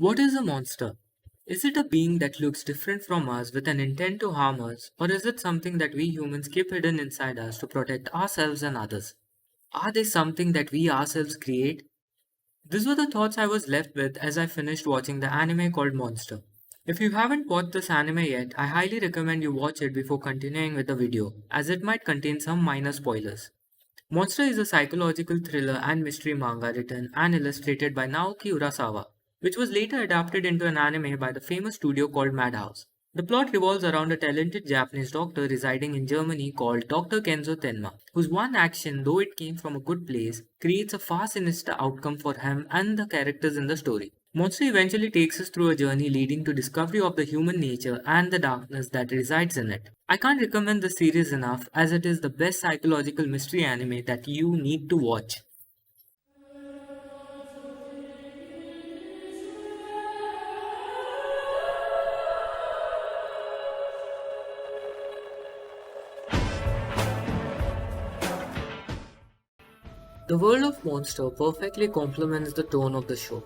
What is a monster? Is it a being that looks different from us with an intent to harm us, or is it something that we humans keep hidden inside us to protect ourselves and others? Are they something that we ourselves create? These were the thoughts I was left with as I finished watching the anime called Monster. If you haven't watched this anime yet, I highly recommend you watch it before continuing with the video, as it might contain some minor spoilers. Monster is a psychological thriller and mystery manga written and illustrated by Naoki Urasawa, which was later adapted into an anime by the famous studio called Madhouse. The plot revolves around a talented Japanese doctor residing in Germany called Dr. Kenzo Tenma, whose one action, though it came from a good place, creates a far sinister outcome for him and the characters in the story. Monster eventually takes us through a journey leading to discovery of the human nature and the darkness that resides in it. I can't recommend the series enough as it is the best psychological mystery anime that you need to watch. The world of Monster perfectly complements the tone of the show.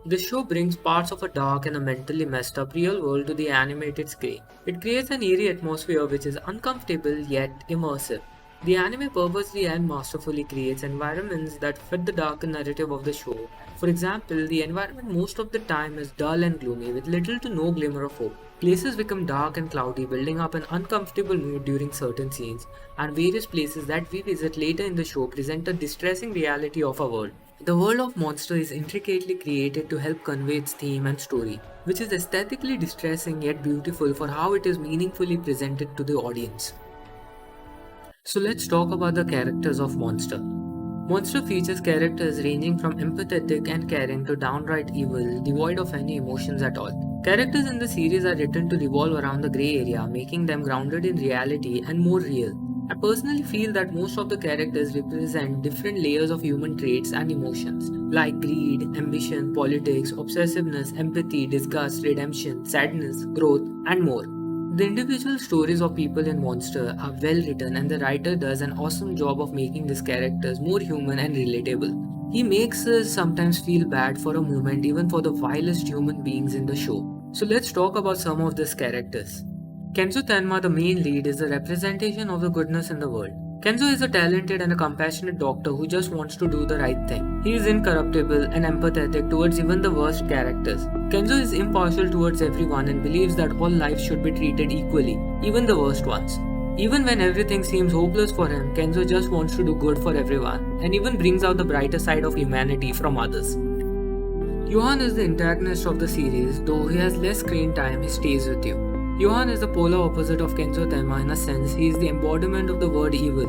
The show brings parts of a dark and a mentally messed up real world to the animated screen. It creates an eerie atmosphere which is uncomfortable yet immersive. The anime purposely and masterfully creates environments that fit the darker narrative of the show. For example, the environment most of the time is dull and gloomy with little to no glimmer of hope. Places become dark and cloudy, building up an uncomfortable mood during certain scenes, and various places that we visit later in the show present a distressing reality of our world. The world of Monster is intricately created to help convey its theme and story, which is aesthetically distressing yet beautiful for how it is meaningfully presented to the audience. So let's talk about the characters of Monster. Monster features characters ranging from empathetic and caring to downright evil, devoid of any emotions at all. Characters in the series are written to revolve around the grey area, making them grounded in reality and more real. I personally feel that most of the characters represent different layers of human traits and emotions, like greed, ambition, politics, obsessiveness, empathy, disgust, redemption, sadness, growth, and more. The individual stories of people in Monster are well written, and the writer does an awesome job of making these characters more human and relatable. He makes us sometimes feel bad for a moment, even for the vilest human beings in the show. So let's talk about some of these characters. Kenzo Tenma, the main lead, is a representation of the goodness in the world. Kenzo is a talented and a compassionate doctor who just wants to do the right thing. He is incorruptible and empathetic towards even the worst characters. Kenzo is impartial towards everyone and believes that all lives should be treated equally, even the worst ones. Even when everything seems hopeless for him, Kenzo just wants to do good for everyone and even brings out the brighter side of humanity from others. Johan is the antagonist of the series, though he has less screen time, he stays with you. Johan is the polar opposite of Kenzo Tenma in a sense, he is the embodiment of the word evil.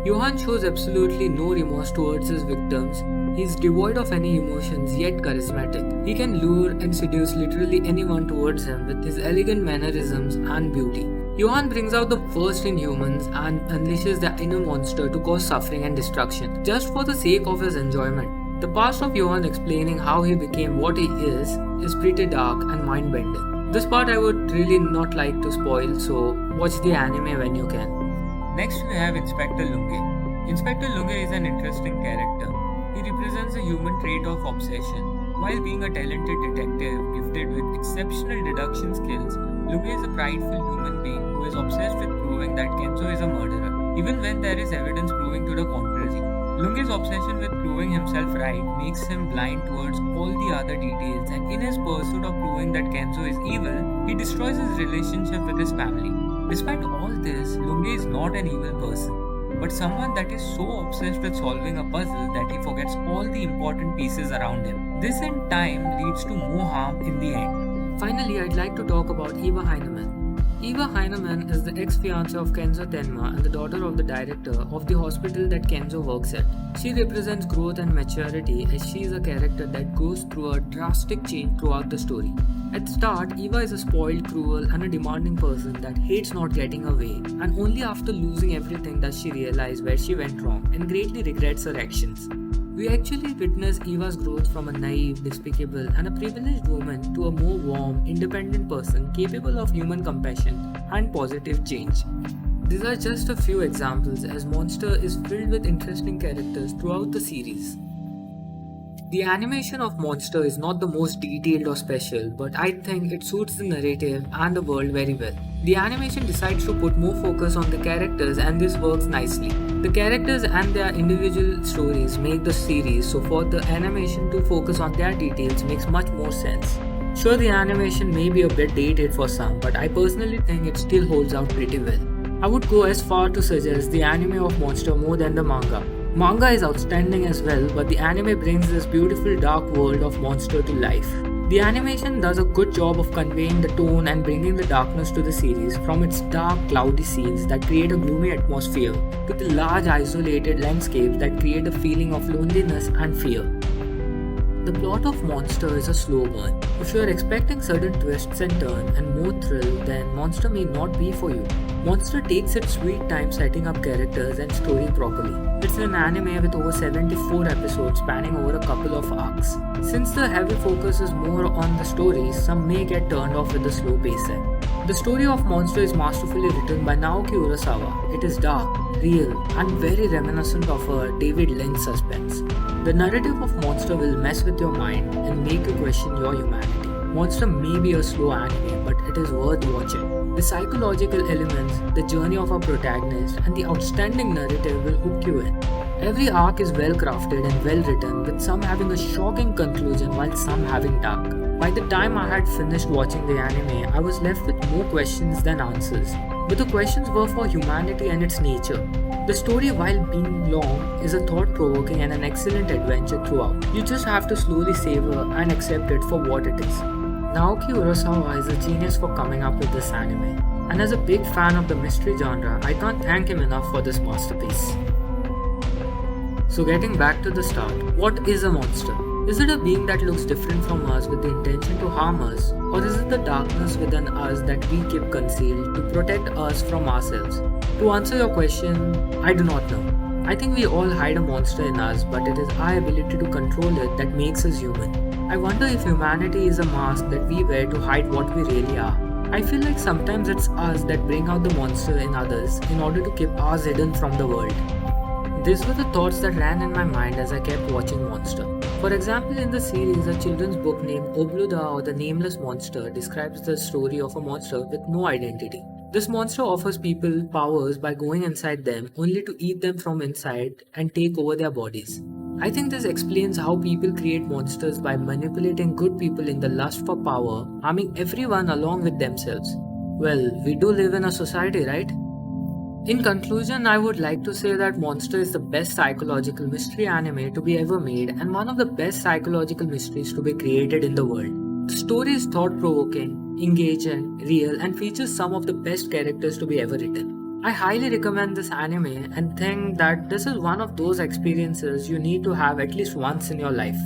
Johan shows absolutely no remorse towards his victims. He is devoid of any emotions yet charismatic. He can lure and seduce literally anyone towards him with his elegant mannerisms and beauty. Johan brings out the worst in humans and unleashes the inner monster to cause suffering and destruction, just for the sake of his enjoyment. The past of Johan explaining how he became what he is pretty dark and mind-bending. This part I would really not like to spoil, so watch the anime when you can. Next we have Inspector Lunge. Inspector Lunge is an interesting character. He represents a human trait of obsession. While being a talented detective gifted with exceptional deduction skills, Lunge is a prideful human being who is obsessed with proving that Kenzo is a murderer, even when there is evidence proving to the contrary. Lunge's obsession with proving himself right makes him blind towards all the other details, and in his pursuit of proving that Kenzo is evil, he destroys his relationship with his family. Despite all this, Lunge is not an evil person, but someone that is so obsessed with solving a puzzle that he forgets all the important pieces around him. This in time leads to more harm in the end. Finally, I'd like to talk about Eva Heinemann. Eva Heinemann is the ex-fiancée of Kenzo Tenma and the daughter of the director of the hospital that Kenzo works at. She represents growth and maturity as she is a character that goes through a drastic change throughout the story. At the start, Eva is a spoiled, cruel and a demanding person that hates not getting her way, and only after losing everything does she realize where she went wrong and greatly regrets her actions. We actually witness Eva's growth from a naive, despicable, and a privileged woman to a more warm, independent person capable of human compassion and positive change. These are just a few examples, as Monster is filled with interesting characters throughout the series. The animation of Monster is not the most detailed or special, but I think it suits the narrative and the world very well. The animation decides to put more focus on the characters, and this works nicely. The characters and their individual stories make the series, so for the animation to focus on their details makes much more sense. Sure, the animation may be a bit dated for some, but I personally think it still holds out pretty well. I would go as far to suggest the anime of Monster more than the manga. Manga is outstanding as well, but the anime brings this beautiful dark world of Monster to life. The animation does a good job of conveying the tone and bringing the darkness to the series, from its dark, cloudy scenes that create a gloomy atmosphere to the large, isolated landscapes that create a feeling of loneliness and fear. The plot of Monster is a slow burn. If you are expecting sudden twists and turns and more thrill, then Monster may not be for you. Monster takes its sweet time setting up characters and story properly. It's an anime with over 74 episodes spanning over a couple of arcs. Since the heavy focus is more on the story, some may get turned off with the slow pacing. The story of Monster is masterfully written by Naoki Urasawa. It is dark, real, and very reminiscent of a David Lynch suspense. The narrative of Monster will mess with your mind and make you question your humanity. Monster may be a slow anime, but it is worth watching. The psychological elements, the journey of our protagonist, and the outstanding narrative will hook you in. Every arc is well crafted and well written, with some having a shocking conclusion while some having dark. By the time I had finished watching the anime, I was left with more questions than answers. But the questions were for humanity and its nature. The story, while being long, is a thought-provoking and an excellent adventure throughout. You just have to slowly savor and accept it for what it is. Naoki Urasawa is a genius for coming up with this anime. And as a big fan of the mystery genre, I can't thank him enough for this masterpiece. So getting back to the start, what is a monster? Is it a being that looks different from us with the intention to harm us? Or is it the darkness within us that we keep concealed to protect us from ourselves? To answer your question, I do not know. I think we all hide a monster in us, but it is our ability to control it that makes us human. I wonder if humanity is a mask that we wear to hide what we really are. I feel like sometimes it's us that bring out the monster in others in order to keep ours hidden from the world. These were the thoughts that ran in my mind as I kept watching Monster. For example, in the series, a children's book named Obluda or the Nameless Monster describes the story of a monster with no identity. This monster offers people powers by going inside them only to eat them from inside and take over their bodies. I think this explains how people create monsters by manipulating good people in the lust for power, harming everyone along with themselves. Well, we do live in a society, right? In conclusion, I would like to say that Monster is the best psychological mystery anime to be ever made and one of the best psychological mysteries to be created in the world. The story is thought-provoking, engaging, real, and features some of the best characters to be ever written. I highly recommend this anime and think that this is one of those experiences you need to have at least once in your life.